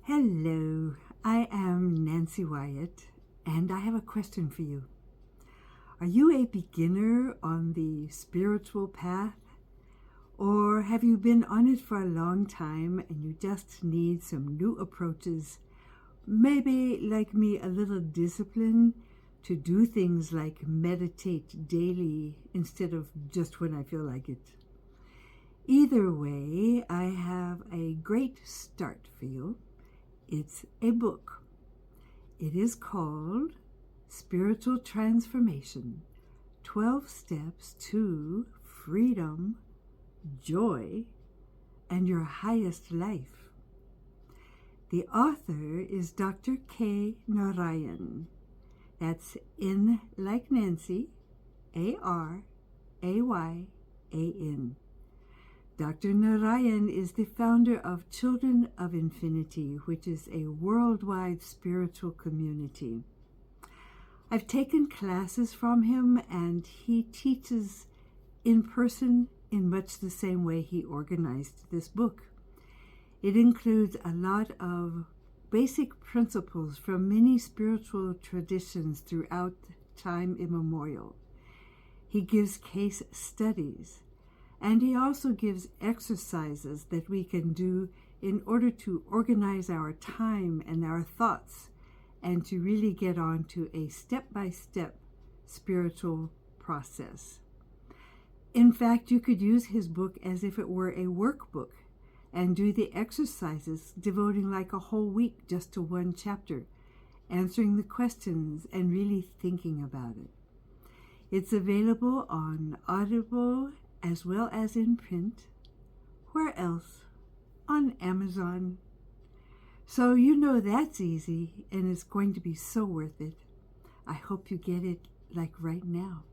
Hello, I am Nancy Wyatt, and I have a question for you. Are you a beginner on the spiritual path? Or have you been on it for a long time and you just need some new approaches? Maybe, like me, a little discipline to do things like meditate daily instead of just when I feel like it. Either way, I have a great start for you. It's a book. It is called Spiritual Transformation, 12 Steps to Freedom, Joy, and Your Highest Life. The author is Dr. K. Narayan. That's N like Nancy, A-R-A-Y-A-N. Dr. Narayan is the founder of Children of Infinity, which is a worldwide spiritual community. I've taken classes from him, and he teaches in person in much the same way he organized this book. It includes a lot of basic principles from many spiritual traditions throughout time immemorial. He gives case studies. And he also gives exercises that we can do in order to organize our time and our thoughts and to really get on to a step-by-step spiritual process. In fact, you could use his book as if it were a workbook and do the exercises, devoting like a whole week just to one chapter, answering the questions and really thinking about it. It's available on Audible as well as in print. Where else? On Amazon. So you know that's easy, and it's going to be so worth it. I hope you get it like right now.